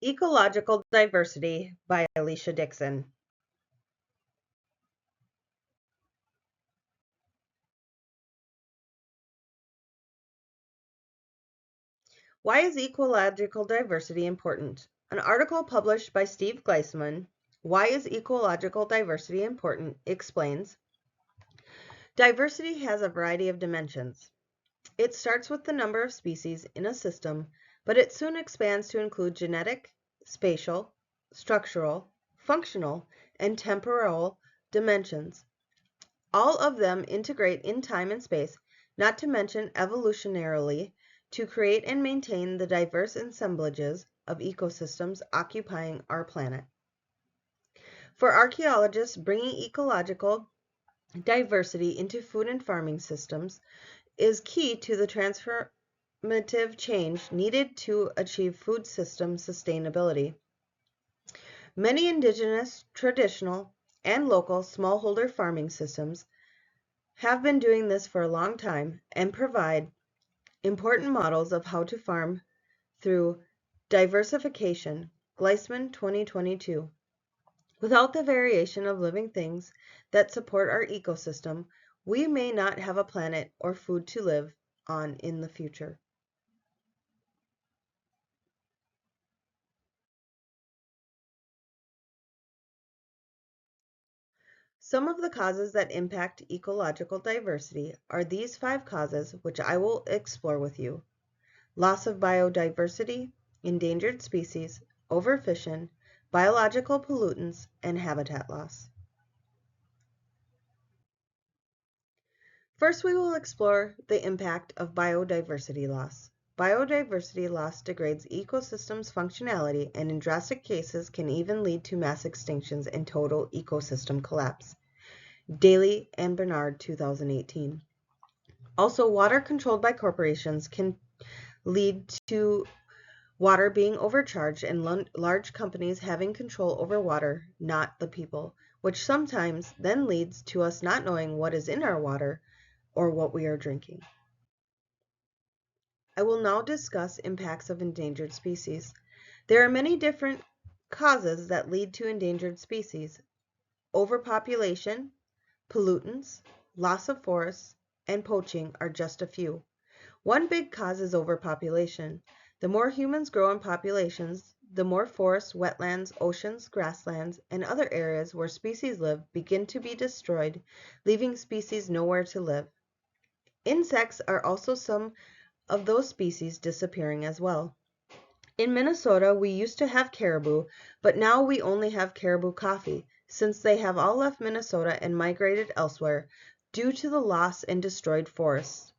Ecological Diversity by Alicia Dixon. Why is ecological diversity important? An article published by Steve Gleisman, Why is Ecological Diversity Important, explains, diversity has a variety of dimensions. It starts with the number of species in a system, but it soon expands to include genetic, spatial, structural, functional, and temporal dimensions. All of them integrate in time and space, not to mention evolutionarily, to create and maintain the diverse assemblages of ecosystems occupying our planet. For archaeologists, bringing ecological diversity into food and farming systems is key to the transformative change needed to achieve food system sustainability. Many indigenous, traditional, and local smallholder farming systems have been doing this for a long time and provide important models of how to farm through diversification. Gleisman 2022. Without the variation of living things that support our ecosystem, we may not have a planet or food to live on in the future. Some of the causes that impact ecological diversity are these 5 causes, which I will explore with you: loss of biodiversity, endangered species, overfishing, biological pollutants, and habitat loss. First, we will explore the impact of biodiversity loss. Biodiversity loss degrades ecosystems' functionality and in drastic cases can even lead to mass extinctions and total ecosystem collapse. Daly and Bernard, 2018. Also, water controlled by corporations can lead to water being overcharged and large companies having control over water, not the people, which sometimes then leads to us not knowing what is in our water or what we are drinking. I will now discuss impacts of endangered species. There are many different causes that lead to endangered species. Overpopulation, pollutants, loss of forests, and poaching are just a few. One big cause is overpopulation. The more humans grow in populations, the more forests, wetlands, oceans, grasslands, and other areas where species live begin to be destroyed, leaving species nowhere to live. Insects are also some of those species disappearing as well. In Minnesota, we used to have caribou, but now we only have caribou coffee, since they have all left Minnesota and migrated elsewhere due to the loss and destroyed forests.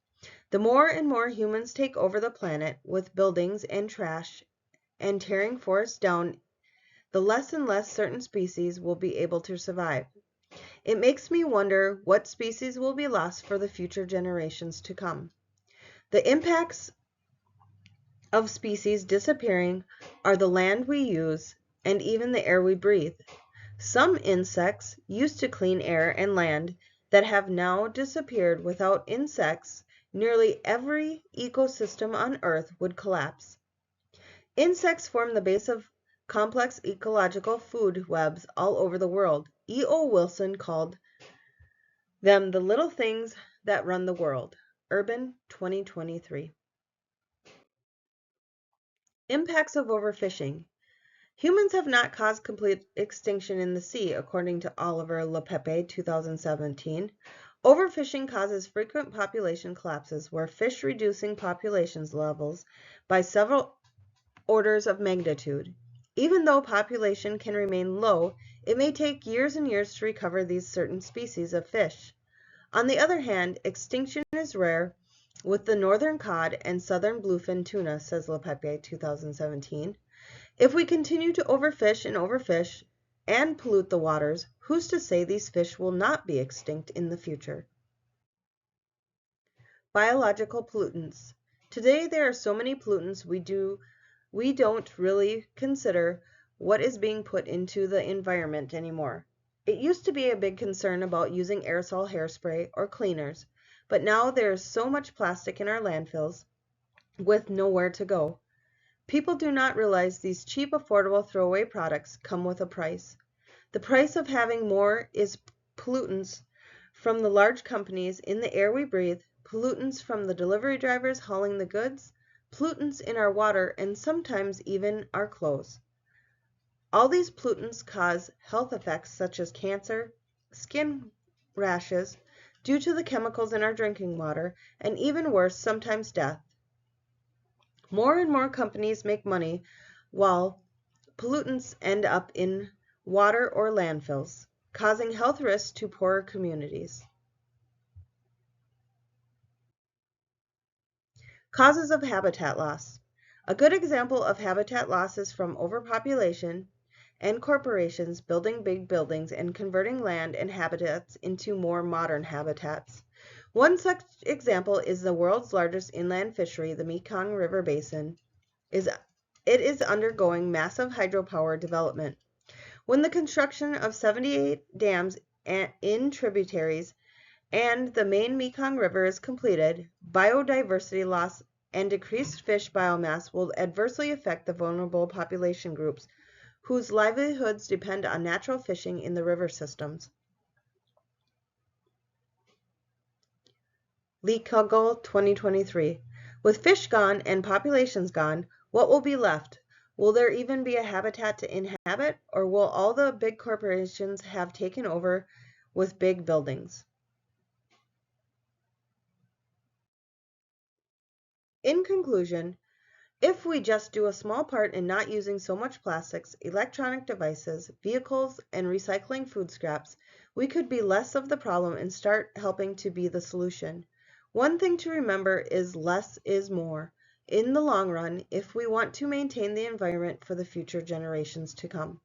The more and more humans take over the planet with buildings and trash and tearing forests down, the less and less certain species will be able to survive. It makes me wonder what species will be lost for the future generations to come. The impacts of species disappearing are the land we use and even the air we breathe. Some insects used to clean air and land that have now disappeared. Without insects, nearly every ecosystem on Earth would collapse. Insects form the base of complex ecological food webs all over the world. E.O. Wilson called them the little things that run the world. Urban 2023. Impacts of overfishing. Humans have not caused complete extinction in the sea, according to Oliver LePepe, 2017. Overfishing causes frequent population collapses where fish reducing population levels by several orders of magnitude. Even though population can remain low, it may take years and years to recover these certain species of fish. On the other hand, extinction is rare with the northern cod and southern bluefin tuna, says LePepe, 2017. If we continue to overfish and pollute the waters, who's to say these fish will not be extinct in the future? Biological pollutants. Today there are so many pollutants we don't really consider what is being put into the environment anymore. It used to be a big concern about using aerosol hairspray or cleaners, but now there is so much plastic in our landfills with nowhere to go. People do not realize these cheap, affordable throwaway products come with a price. The price of having more is pollutants from the large companies in the air we breathe, pollutants from the delivery drivers hauling the goods, pollutants in our water, and sometimes even our clothes. All these pollutants cause health effects such as cancer, skin rashes, due to the chemicals in our drinking water, and even worse, sometimes death. More and more companies make money while pollutants end up in water or landfills, causing health risks to poorer communities. Causes of habitat loss. A good example of habitat loss is from overpopulation and corporations building big buildings and converting land and habitats into more modern habitats. One such example is the world's largest inland fishery, the Mekong River Basin. It is undergoing massive hydropower development. When the construction of 78 dams in tributaries and the main Mekong River is completed, biodiversity loss and decreased fish biomass will adversely affect the vulnerable population groups whose livelihoods depend on natural fishing in the river systems. ecological 2023. With fish gone and populations gone, what will be left? Will there even be a habitat to inhabit, or will all the big corporations have taken over with big buildings? In conclusion, if we just do a small part in not using so much plastics, electronic devices, vehicles, and recycling food scraps, we could be less of the problem and start helping to be the solution. One thing to remember is less is more in the long run if we want to maintain the environment for the future generations to come.